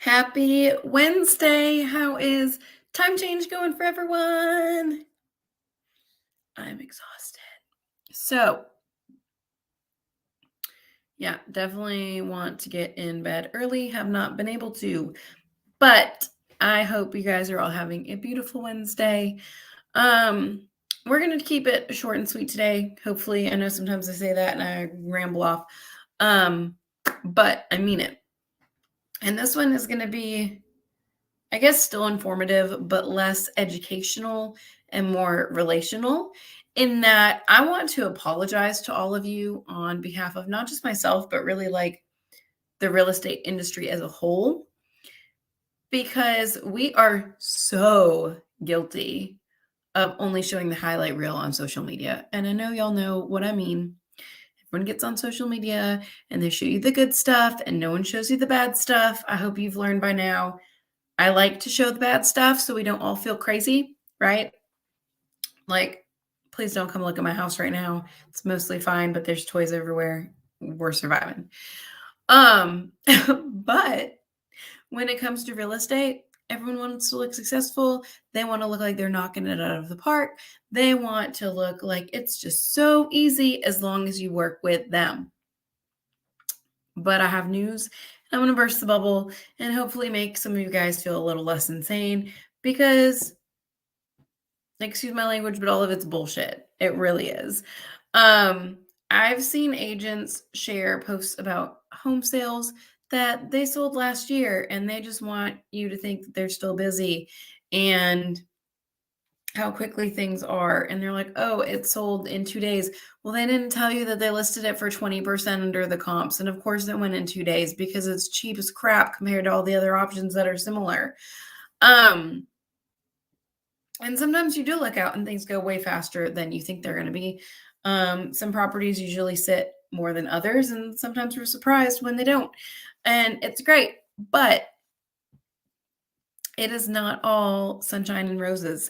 Happy Wednesday. How is time change going for everyone? I'm exhausted. So, yeah, definitely want to get in bed early. Have not been able to, but I hope you guys are all having a beautiful Wednesday. Um, we're going to keep it short and sweet today. Hopefully, I know sometimes I say that and I ramble off. But I mean it. And this one is going to be, I guess, still informative, but less educational and more relational, in that I want to apologize to all of you on behalf of not just myself, but really like the real estate industry as a whole, because we are so guilty of only showing the highlight reel on social media. And I know y'all know what I mean. Everyone gets on social media and they show you the good stuff and no one shows you the bad stuff. I hope you've learned by now. I like to show the bad stuff so we don't all feel crazy, right? Like, please don't come look at my house right now. It's mostly fine, but there's toys everywhere. We're surviving. But when it comes to real estate, everyone wants to look successful. They want to look like they're knocking it out of the park. They want to look like it's just so easy as long as you work with them. But I have news. I'm going to burst the bubble and hopefully make some of you guys feel a little less insane, because, excuse my language, but all of it's bullshit. It really is. I've seen agents share posts about home sales that they sold last year, and they just want you to think that they're still busy and how quickly things are. And they're like, oh, it sold in 2 days. Well, they didn't tell you that they listed it for 20% under the comps. And of course, it went in 2 days because it's cheap as crap compared to all the other options that are similar. And sometimes you do look out and things go way faster than you think they're going to be. Some properties usually sit more than others, and sometimes we're surprised when they don't. And it's great, but it is not all sunshine and roses.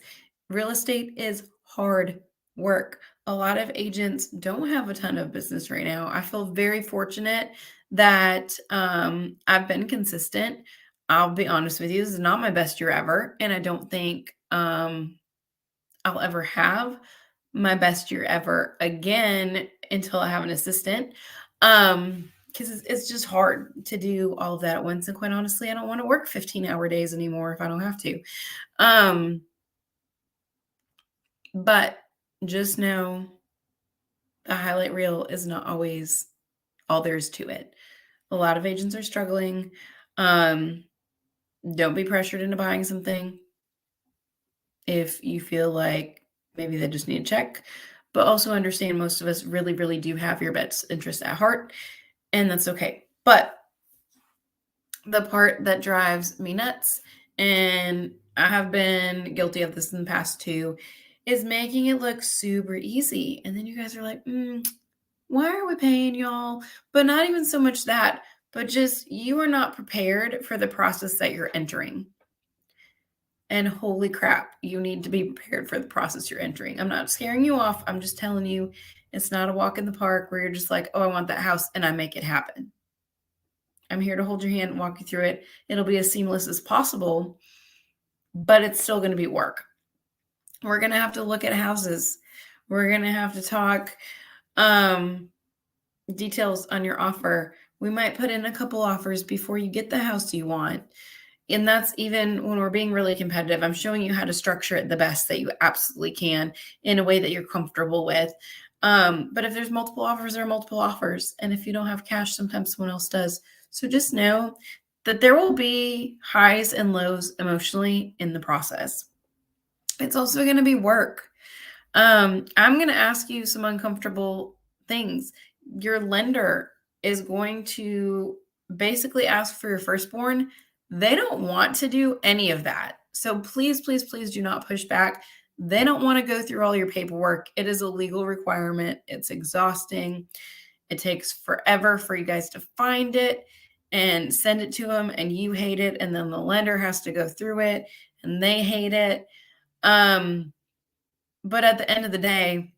Real estate is hard work. A lot of agents don't have a ton of business right now. I feel very fortunate that I've been consistent. I'll be honest with you, this is not my best year ever, and I don't think I'll ever have my best year ever again until I have an assistant. Because it's just hard to do all of that at once. And quite honestly, I don't want to work 15-hour days anymore if I don't have to. But just know the highlight reel is not always all there is to it. A lot of agents are struggling. Don't be pressured into buying something if you feel like maybe they just need a check, but also understand most of us really, really do have your best interest at heart, and that's okay. But the part that drives me nuts, and I have been guilty of this in the past too, is making it look super easy. And then you guys are like, why are we paying y'all? But not even so much that, but just you are not prepared for the process that you're entering. And holy crap, you need to be prepared for the process you're entering. I'm not scaring you off. I'm just telling you it's not a walk in the park where you're just like, oh, I want that house, and I make it happen. I'm here to hold your hand and walk you through it. It'll be as seamless as possible, but it's still going to be work. We're going to have to look at houses. We're going to have to talk details on your offer. We might put in a couple offers before you get the house you want. And that's even when we're being really competitive. I'm showing you how to structure it the best that you absolutely can in a way that you're comfortable with. But if there's multiple offers, there are multiple offers. And if you don't have cash, sometimes someone else does. So just know that there will be highs and lows emotionally in the process. It's also going to be work. I'm going to ask you some uncomfortable things. Your lender is going to basically ask for your firstborn. They don't want to do any of that. So please, please, please do not push back. They don't want to go through all your paperwork. It is a legal requirement. It's exhausting. It takes forever for you guys to find it and send it to them, and you hate it. And then the lender has to go through it and they hate it. But at the end of the day,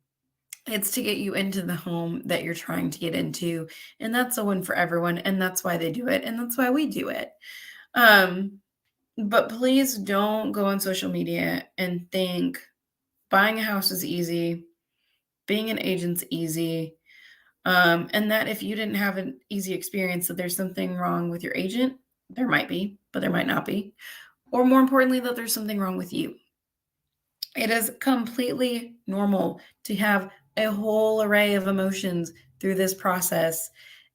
it's to get you into the home that you're trying to get into. And that's a win for everyone. And that's why they do it. And that's why we do it. Um, but please don't go on social media and think buying a house is easy, being an agent's easy, and that if you didn't have an easy experience, that there's something wrong with your agent. There might be, but there might not be. Or more importantly, that there's something wrong with you. It is completely normal to have a whole array of emotions through this process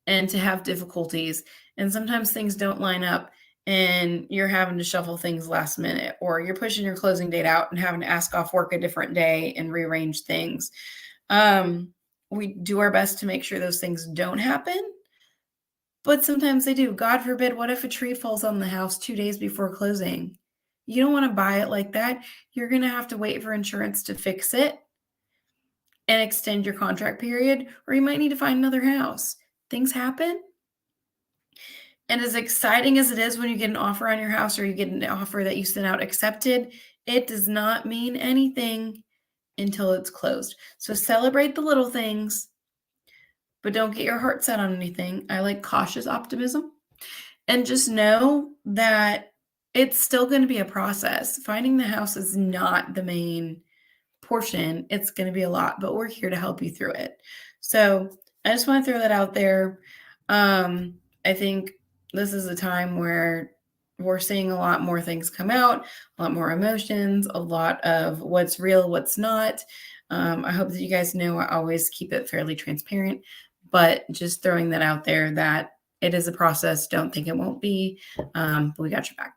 and to have difficulties. And sometimes things don't line up and you're having to shuffle things last minute, or you're pushing your closing date out and having to ask off work a different day and rearrange things. We do our best to make sure those things don't happen, but sometimes they do. God forbid, what if a tree falls on the house 2 days before closing? You don't wanna buy it like that. You're gonna have to wait for insurance to fix it and extend your contract period, or you might need to find another house. Things happen, and as exciting as it is when you get an offer on your house or you get an offer that you sent out accepted, it does not mean anything until it's closed. So celebrate the little things, but don't get your heart set on anything. I like cautious optimism. And just know that it's still gonna be a process. Finding the house is not the main portion. It's gonna be a lot, but we're here to help you through it. So, I just wanna throw that out there. I think this is a time where we're seeing a lot more things come out, a lot more emotions, a lot of what's real, what's not. I hope that you guys know I always keep it fairly transparent, but just throwing that out there that it is a process. Don't think it won't be, but we got your back.